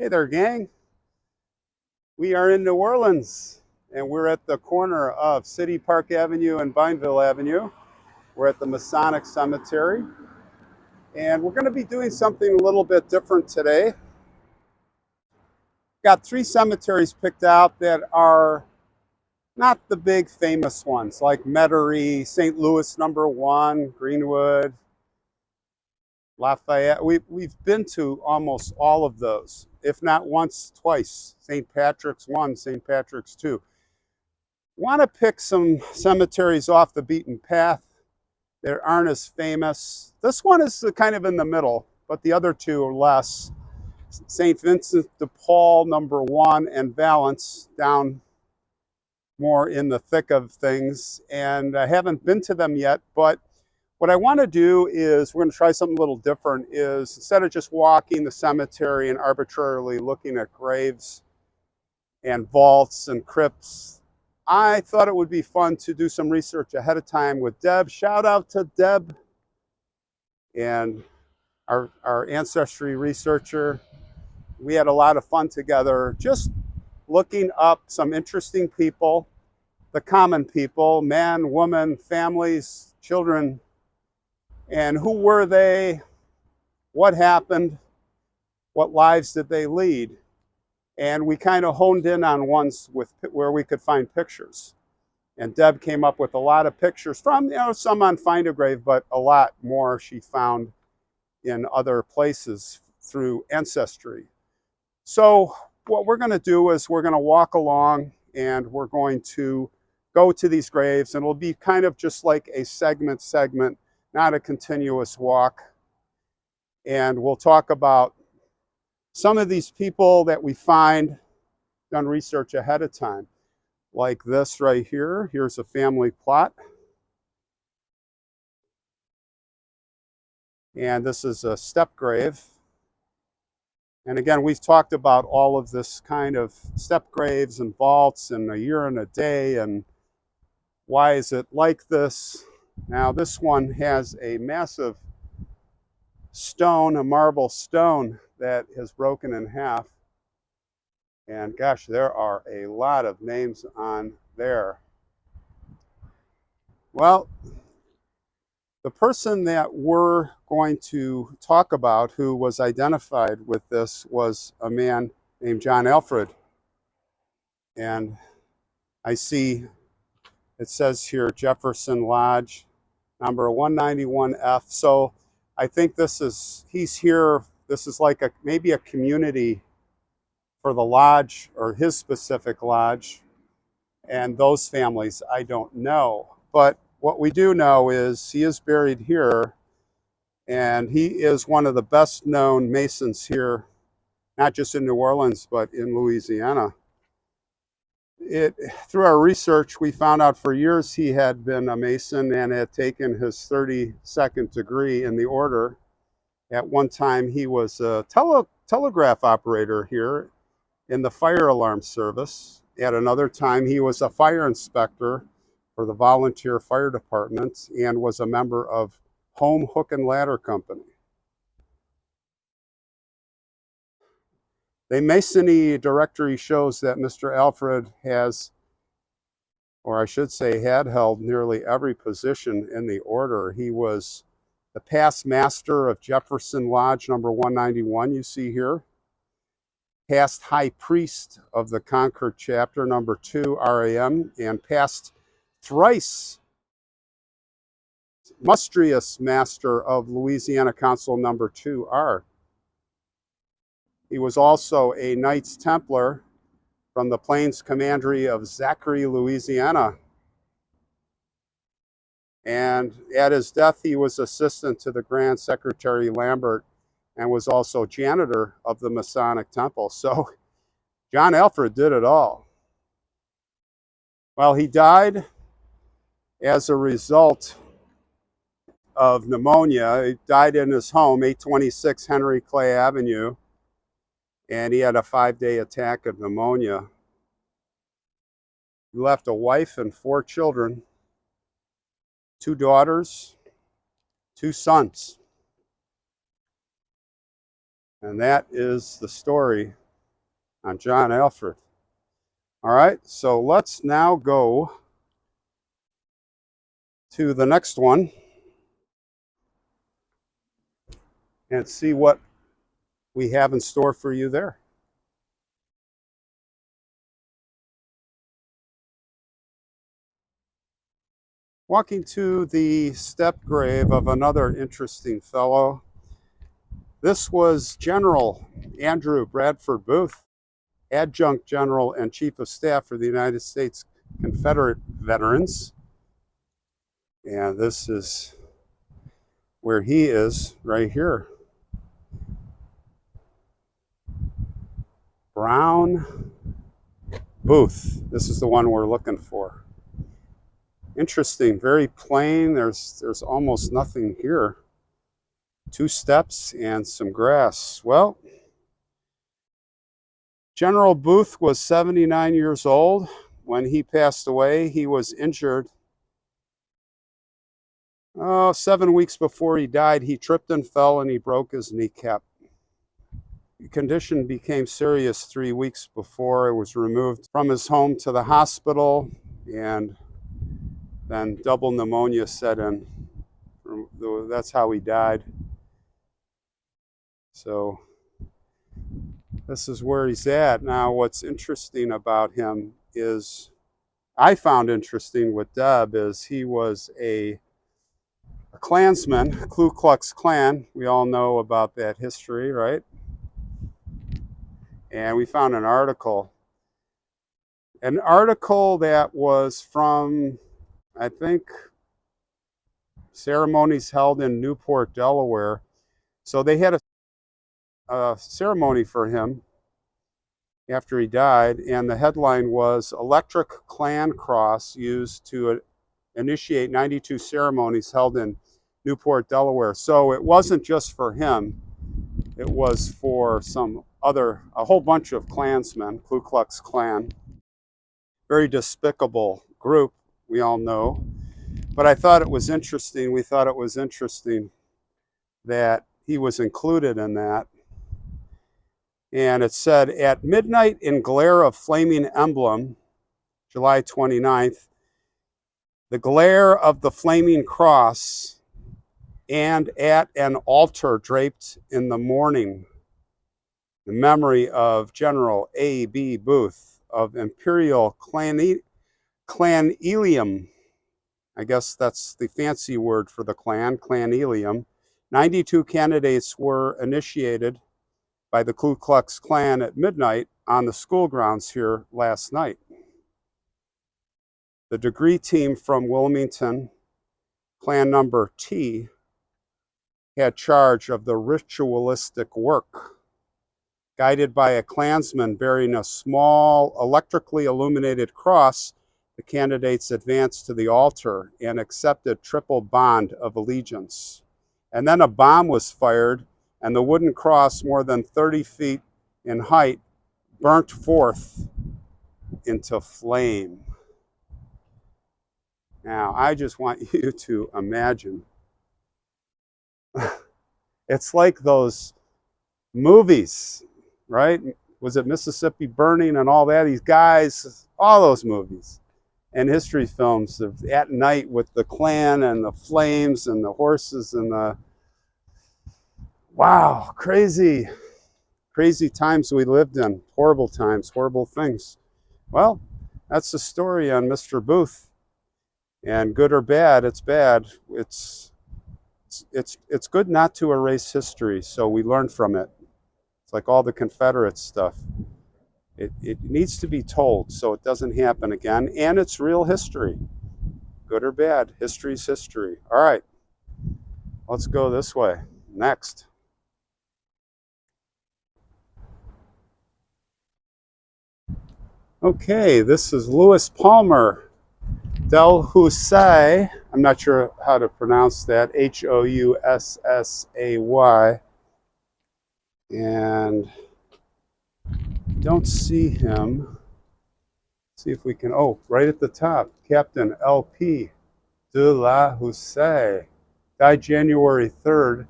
Hey there, gang. We are in New Orleans, and we're at the corner of City Park Avenue and Vineville Avenue. We're at the Masonic Cemetery, and we're going to be doing something a little bit different today. Got three cemeteries picked out that are not the big famous ones, like Metairie, St. Louis #1, Greenwood, Lafayette. We've been to almost all of those, if not once, twice. St. Patrick's 1, St. Patrick's 2. Want to pick some cemeteries off the beaten path that aren't as famous. This one is kind of in the middle, but the other two are less. St. Vincent de Paul #1 and Valence down more in the thick of things. And I haven't been to them yet, but what I want to do is we're going to try something a little different. Is instead of just walking the cemetery and arbitrarily looking at graves and vaults and crypts, I thought it would be fun to do some research ahead of time with Deb. Shout out to Deb and our ancestry researcher. We had a lot of fun together just looking up some interesting people, the common people, man, woman, families, children, and who were they, what happened, what lives did they lead. And we kind of honed in on ones where we could find pictures. And Deb came up with a lot of pictures from, some on Find a Grave, but a lot more she found in other places through Ancestry. So what we're going to do is we're going to walk along and we're going to go to these graves, and it'll be kind of just like a segment, not a continuous walk. And we'll talk about some of these people that we find, done research ahead of time, like this right here. Here's a family plot. And this is a step grave. And again, we've talked about all of this kind of step graves and vaults and a year and a day and why is it like this. Now this one has a massive stone, a marble stone that has broken in half. And gosh, there are a lot of names on there. Well, the person that we're going to talk about who was identified with this was a man named John Alfred. And I see it says here Jefferson Lodge, number 191F. So I think he's here. This is like maybe a community for the lodge or his specific lodge. And those families, I don't know. But what we do know is he is buried here, and he is one of the best known Masons here, not just in New Orleans, but in Louisiana. Through our research, we found out for years he had been a Mason and had taken his 32nd degree in the order. At one time, he was a telegraph operator here in the fire alarm service. At another time, he was a fire inspector for the volunteer fire department and was a member of Home Hook and Ladder Company. The Masonry directory shows that Mr. Alfred has, or I should say had held, nearly every position in the order. He was the past master of Jefferson Lodge number 191, you see here. Past high priest of the Concord chapter number 2 RAM, and past thrice mustrious master of Louisiana Council number 2R. He was also a Knights Templar from the Plains Commandery of Zachary, Louisiana. And at his death, he was assistant to the Grand Secretary Lambert and was also janitor of the Masonic Temple. So John Alfred did it all. Well, he died as a result of pneumonia. He died in his home, 826 Henry Clay Avenue, and he had a 5-day attack of pneumonia. He left a wife and 4 children, 2 daughters, 2 sons. And that is the story on John Alfred. All right, so let's now go to the next one and see what we have in store for you there. Walking to the step grave of another interesting fellow. This was General Andrew Bradford Booth, Adjunct General and Chief of Staff for the United States Confederate Veterans. And this is where he is, right here. Brown Booth. This is the one we're looking for. Interesting, very plain. There's almost nothing here. 2 steps and some grass. Well, General Booth was 79 years old when he passed away. He was injured. 7 weeks before he died, he tripped and fell and he broke his kneecap. The condition became serious 3 weeks before. It was removed from his home to the hospital, and then double pneumonia set in. That's how he died. So this is where he's at. Now, what's interesting about him is, I found interesting with Deb, is he was a Klansman, Ku Klux Klan. We all know about that history, right? And we found an article that was from, I think, ceremonies held in Newport, Delaware. So they had a ceremony for him after he died, and the headline was "Electric Klan Cross Used to Initiate 92 Ceremonies Held in Newport, Delaware." So it wasn't just for him. It was for a whole bunch of Klansmen, Ku Klux Klan. Very despicable group, we all know. But I thought it was interesting. We thought it was interesting that he was included in that. And it said, "At midnight in glare of flaming emblem, July 29th, the glare of the flaming cross, and at an altar draped in the mourning, the memory of General A.B. Booth of Imperial Clanelium." I guess that's the fancy word for the Klan, Clanelium. 92 candidates were initiated by the Ku Klux Klan at midnight on the school grounds here last night. The degree team from Wilmington, Klan number T, had charge of the ritualistic work. Guided by a Klansman bearing a small electrically illuminated cross, the candidates advanced to the altar and accepted triple bond of allegiance. And then a bomb was fired, and the wooden cross, more than 30 feet in height, burnt forth into flame. Now, I just want you to imagine. It's like those movies, right? Was it Mississippi Burning and all that? These guys, all those movies and history films of at night with the Klan and the flames and the horses and the, wow, crazy times we lived in. Horrible times, horrible things. Well, that's the story on Mr. Booth. And good or bad, it's bad. It's good not to erase history, so we learn from it. It's like all the Confederate stuff. It needs to be told so it doesn't happen again, and it's real history. Good or bad, history's history. All right, let's go this way. Next. Okay, this is Louis Palmer Del Housay. I'm not sure how to pronounce that. Houssay. And don't see him. See if we can, oh, right at the top, Captain L.P. de la Housay. Died January 3rd,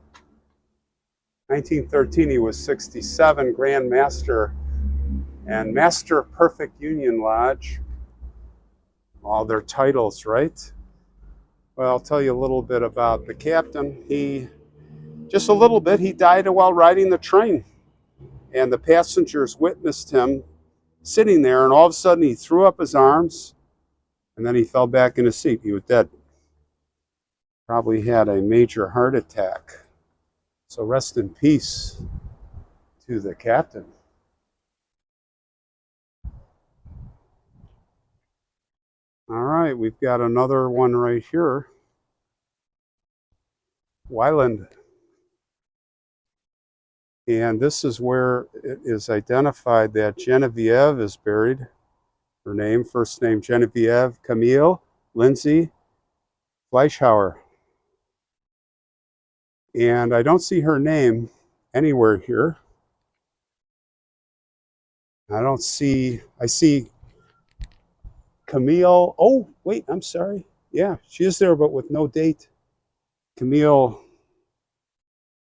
1913. He was 67, Grand Master and Master Perfect Union Lodge. All their titles, right? Well, I'll tell you a little bit about the captain. Just a little bit, he died while riding the train. And the passengers witnessed him sitting there, and all of a sudden he threw up his arms, and then he fell back in his seat. He was dead. Probably had a major heart attack. So rest in peace to the captain. All right, we've got another one right here. Wyland. And this is where it is identified that Genevieve is buried. Her name, first name Genevieve Camille Lindsay Fleischhauer. And I don't see her name anywhere here. I see Camille. Oh, wait, I'm sorry. Yeah, she is there, but with no date. Camille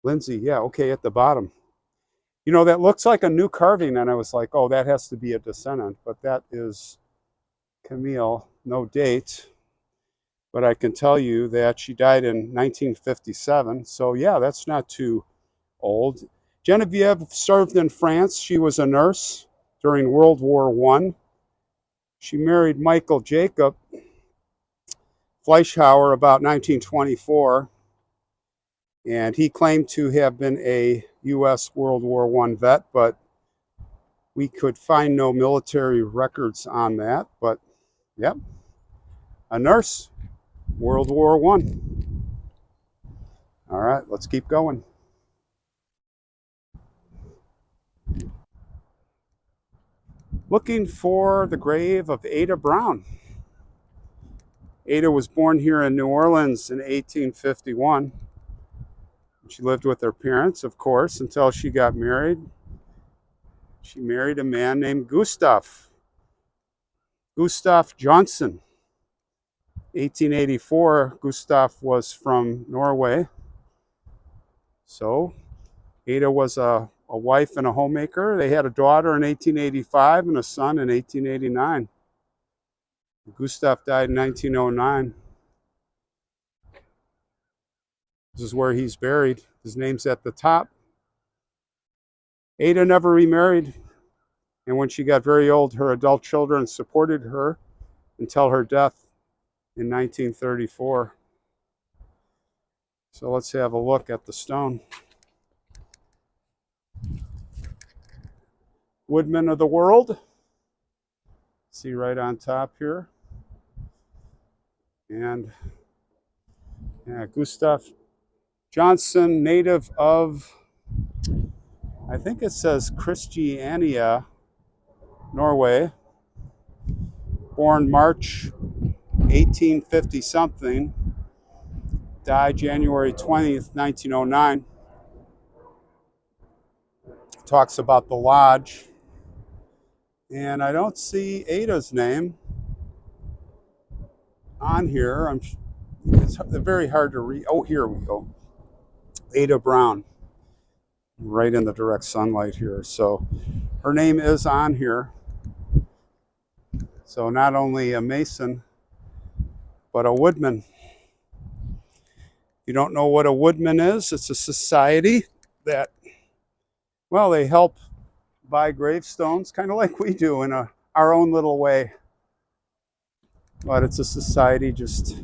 Lindsay. Yeah, okay, at the bottom. You know, that looks like a new carving, and I was like, oh, that has to be a descendant, but that is Camille, no date. But I can tell you that she died in 1957. So, yeah, that's not too old. Genevieve served in France. She was a nurse during World War I. She married Michael Jacob Fleischhauer about 1924, and he claimed to have been a U.S. World War I vet, but we could find no military records on that. But, yep, a nurse, World War I. All right, let's keep going. Looking for the grave of Ada Brown. Ada was born here in New Orleans in 1851. She lived with her parents, of course, until she got married. She married a man named Gustav Johnson. 1884, Gustav was from Norway. So Ada was a wife and a homemaker. They had a daughter in 1885 and a son in 1889. Gustav died in 1909. This is where he's buried. His name's at the top. Ada never remarried, and when she got very old, her adult children supported her until her death in 1934. So let's have a look at the stone. Woodman of the world. See right on top here. And yeah, Gustav Johnson, native of, I think it says Christiania, Norway. Born March 1850 something. Died January 20th, 1909. Talks about the lodge. And I don't see Ada's name on here. It's very hard to read. Oh, here we go. Ada Brown. Right in the direct sunlight here. So her name is on here. So not only a Mason, but a woodman. You don't know what a woodman is? It's a society that, well, they help buy gravestones, kind of like we do in our own little way. But it's a society just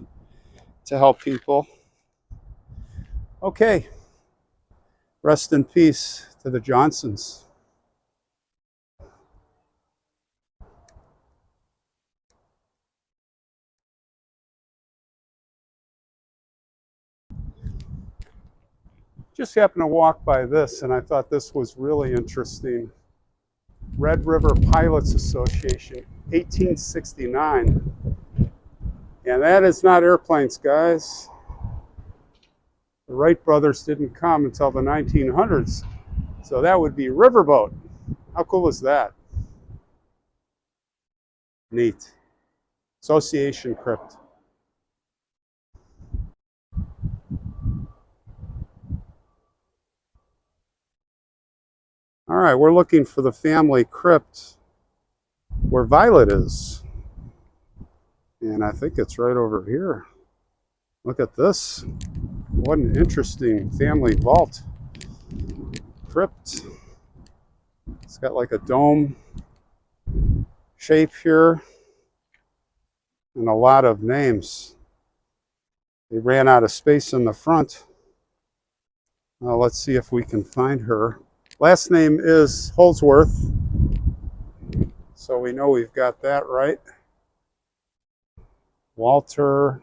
to help people. Okay. Rest in peace to the Johnsons. Just happened to walk by this, and I thought this was really interesting. Red River Pilots Association, 1869. And that is not airplanes, guys. The Wright brothers didn't come until the 1900s. So that would be riverboat. How cool is that? Neat. Association crypt. All right, we're looking for the family crypt where Violet is. And I think it's right over here. Look at this. What an interesting family vault. Crypt. It's got like a dome shape here and a lot of names. They ran out of space in the front. Let's see if we can find her. Last name is Holdsworth, so we know we've got that right. Walter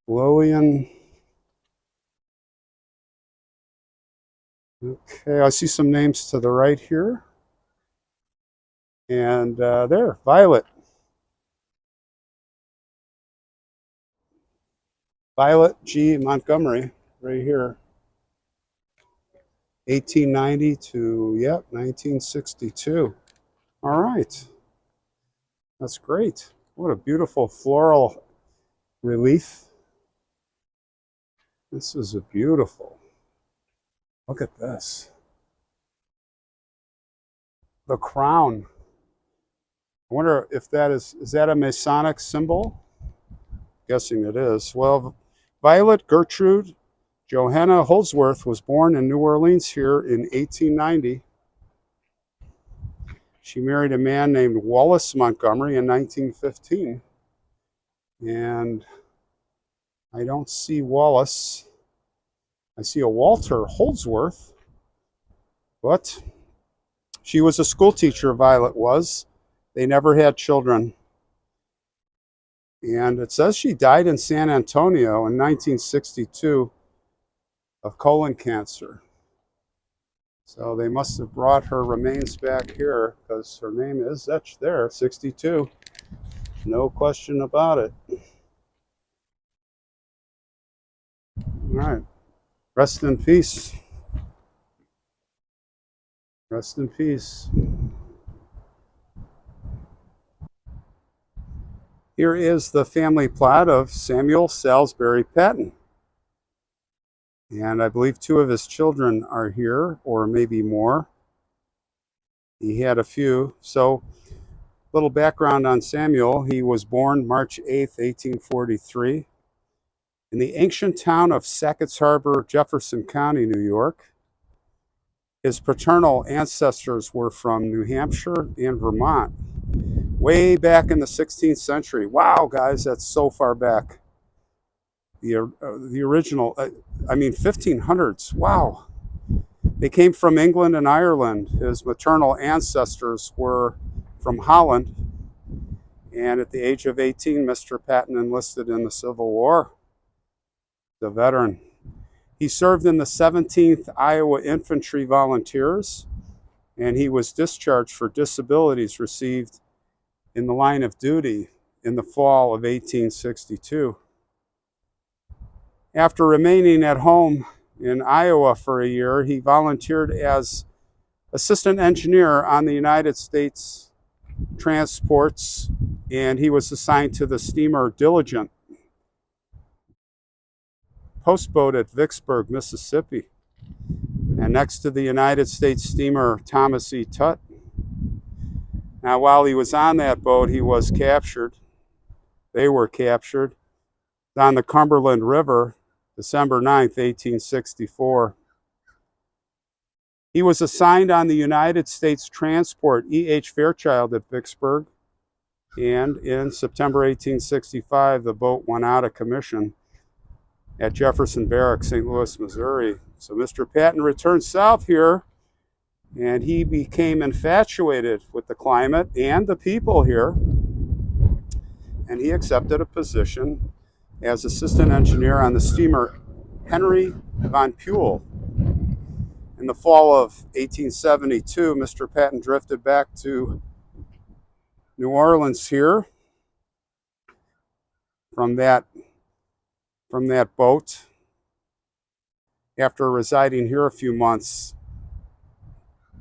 Lillian. Okay, I see some names to the right here. And there, Violet. Violet G. Montgomery, right here. 1890 to, yep, 1962. All right. That's great. What a beautiful floral relief. This is a beautiful. Look at this. The crown. I wonder if that is that a Masonic symbol? Guessing it is. Well, Violet Gertrude Johanna Holdsworth was born in New Orleans here in 1890. She married a man named Wallace Montgomery in 1915. And I don't see Wallace. I see a Walter Holdsworth. But she was a school teacher, Violet was. They never had children. And it says she died in San Antonio in 1962 of colon cancer. So they must have brought her remains back here because her name is etched there, 62. No question about it. All right. Rest in peace. Rest in peace. Here is the family plot of Samuel Salisbury Patton. And I believe 2 of his children are here, or maybe more. He had a few. So, little background on Samuel. He was born March 8th, 1843, in the ancient town of Sackett's Harbor, Jefferson County, New York. His paternal ancestors were from New Hampshire and Vermont, way back in the 16th century. Wow, guys, that's so far back. The original, 1500s. Wow. They came from England and Ireland. His maternal ancestors were from Holland. And at the age of 18, Mr. Patton enlisted in the Civil War. The veteran. He served in the 17th Iowa Infantry Volunteers, and he was discharged for disabilities received in the line of duty in the fall of 1862. After remaining at home in Iowa for a year, he volunteered as assistant engineer on the United States transports, and he was assigned to the steamer Diligent, postboat at Vicksburg, Mississippi, and next to the United States steamer Thomas E. Tutt. Now, while he was on that boat, he was captured. They were captured on the Cumberland River, December 9th, 1864. He was assigned on the United States transport E.H. Fairchild at Vicksburg, and in September 1865, the boat went out of commission at Jefferson Barracks, St. Louis, Missouri. So Mr. Patton returned south here, and he became infatuated with the climate and the people here, and he accepted a position as assistant engineer on the steamer Henry Von Puel. In the fall of 1872, Mr. Patton drifted back to New Orleans here from that boat. After residing here a few months,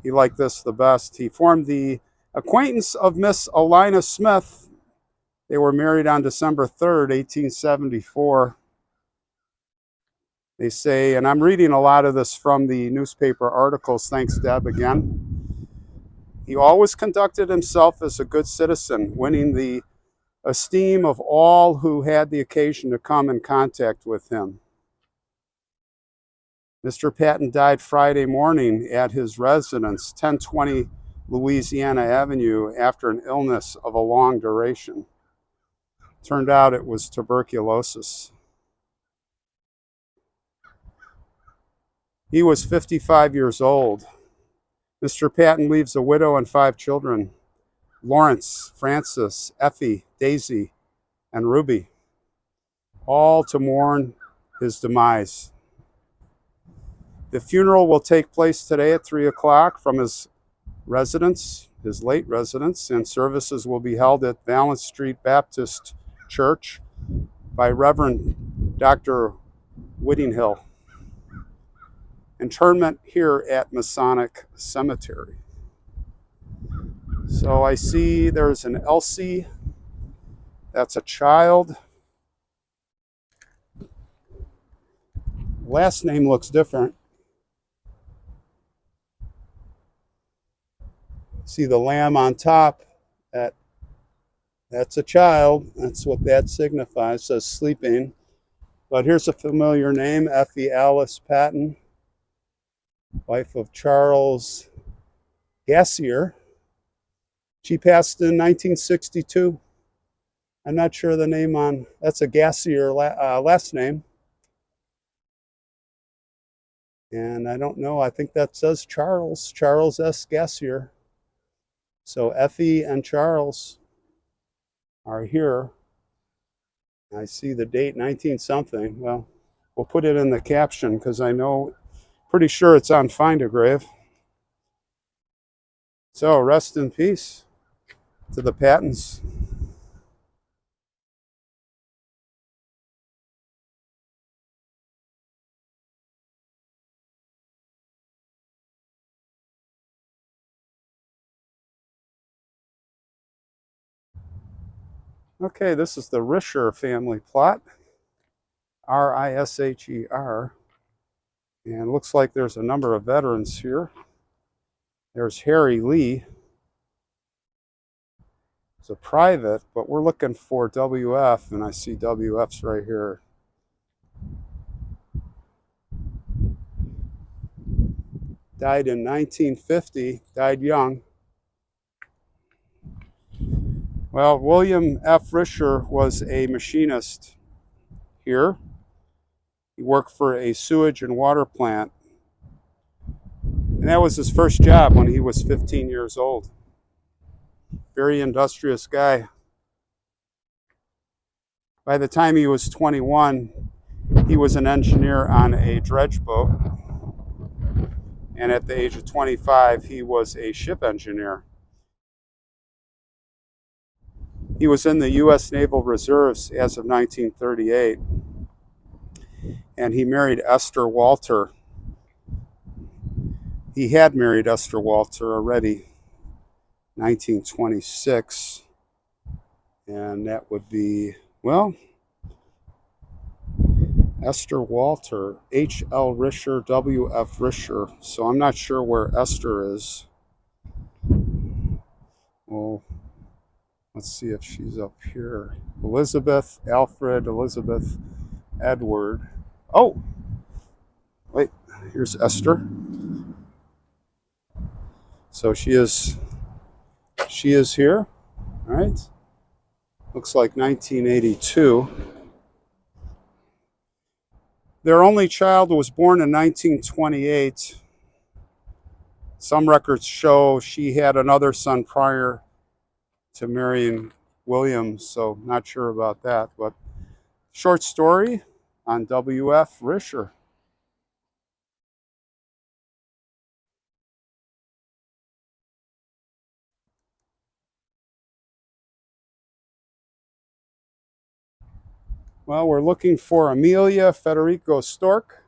he liked this the best. He formed the acquaintance of Miss Alina Smith. They were married on December 3rd, 1874. They say, and I'm reading a lot of this from the newspaper articles, thanks Deb again. He always conducted himself as a good citizen, winning the esteem of all who had the occasion to come in contact with him. Mr. Patton died Friday morning at his residence, 1020 Louisiana Avenue, after an illness of a long duration. Turned out it was tuberculosis. He was 55 years old. Mr. Patton leaves a widow and 5 children: Lawrence, Francis, Effie, Daisy, and Ruby, all to mourn his demise. The funeral will take place today at 3 o'clock from his residence, his late residence, and services will be held at Valence Street Baptist Church by Reverend Dr. Whittinghill. Interment here at Masonic Cemetery. So I see there's an Elsie. That's a child. Last name looks different. See the lamb on top. That's a child. That's what that signifies. It says sleeping. But here's a familiar name, Effie Alice Patton, wife of Charles Gassier. She passed in 1962. I'm not sure the name on, that's a Gassier last name. And I don't know, I think that says Charles S. Gassier. So Effie and Charles are here. I see the date, 19 something. Well, we'll put it in the caption because I know, pretty sure it's on Find a Grave. So rest in peace to the Pattons. Okay, this is the Risher family plot. R-I-S-H-E-R. And looks like there's a number of veterans here. There's Harry Lee. He's a private, but we're looking for WF, and I see WF's right here. Died in 1950, died young. Well, William F. Risher was a machinist here. He worked for a sewage and water plant. And that was his first job when he was 15 years old. Very industrious guy. By the time he was 21, he was an engineer on a dredge boat. And at the age of 25, he was a ship engineer. He was in the U.S. Naval Reserves as of 1938. And he married Esther Walter. He had married Esther Walter already, 1926. And that would be, well, Esther Walter, H.L. Risher, W.F. Risher. So I'm not sure where Esther is. Well, let's see if she's up here. Elizabeth, Alfred, Elizabeth, Edward. Oh, wait, here's Esther. So she is here, all right? Looks like 1982. Their only child was born in 1928. Some records show she had another son prior to marrying William, so not sure about that. But short story on W.F. Risher. Well, we're looking for Amelia Federico Stork,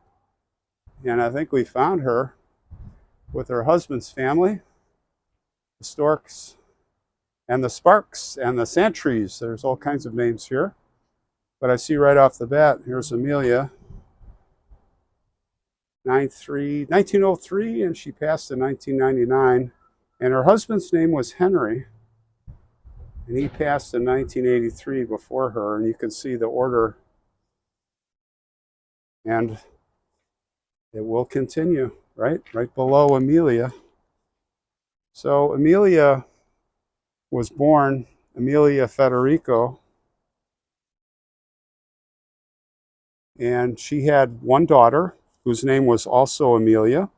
and I think we found her with her husband's family, the Storks and the Sparks and the Santries. There's all kinds of names here, but I see right off the bat, here's Amelia, 1903, and she passed in 1999. And her husband's name was Henry, and he passed in 1983 before her, and you can see the order, and it will continue, right below Amelia. So Amelia was born Amelia Federico, and she had one daughter whose name was also Amelia.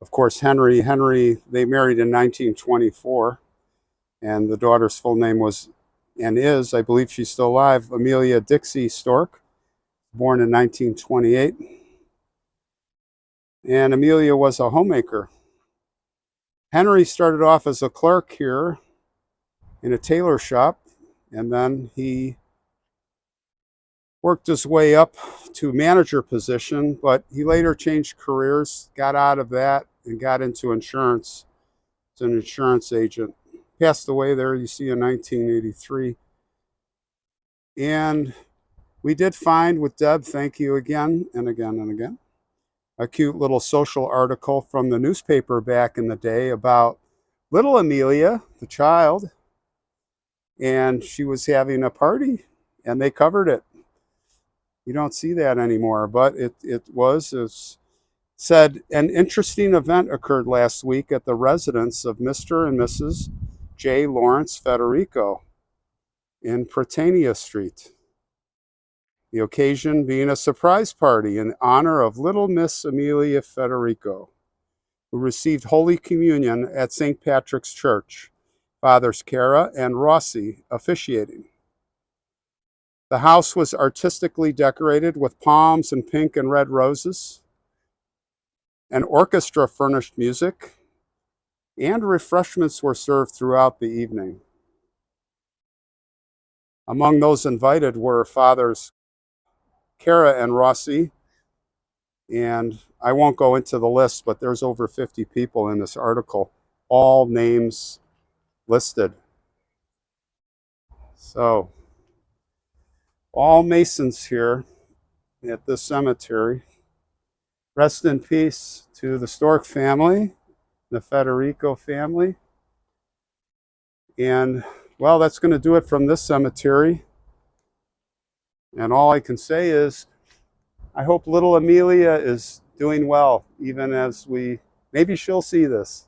Of course, Henry, they married in 1924, and the daughter's full name was, and is, I believe she's still alive, Amelia Dixie Stork, born in 1928. And Amelia was a homemaker. Henry started off as a clerk here in a tailor shop, and then he worked his way up to manager position, but he later changed careers, got out of that, and got into insurance. As an insurance agent. Passed away there, you see, in 1983. And we did find with Deb, thank you again and again and again, a cute little social article from the newspaper back in the day about little Amelia, the child, and she was having a party, and they covered it. You don't see that anymore, but it said an interesting event occurred last week at the residence of Mr. and Mrs. J. Lawrence Federico in Prytania Street. The occasion being a surprise party in honor of little Miss Amelia Federico, who received Holy Communion at St. Patrick's Church, Fathers Cara and Rossi officiating. The house was artistically decorated with palms and pink and red roses. An orchestra furnished music, and refreshments were served throughout the evening. Among those invited were Fathers Cara and Rossi, and I won't go into the list, but there's over 50 people in this article, all names listed. So, all Masons here at this cemetery. Rest in peace to the Stork family, the Federico family. And, well, that's going to do it from this cemetery. And all I can say is, I hope little Amelia is doing well, even as maybe she'll see this.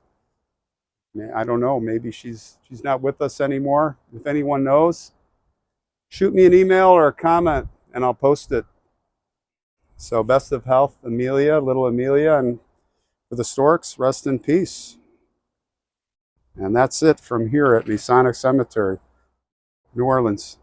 I don't know, maybe she's not with us anymore. If anyone knows, shoot me an email or a comment, and I'll post it. So best of health, Amelia, little Amelia, and for the Storks, rest in peace. And that's it from here at Masonic Cemetery, New Orleans.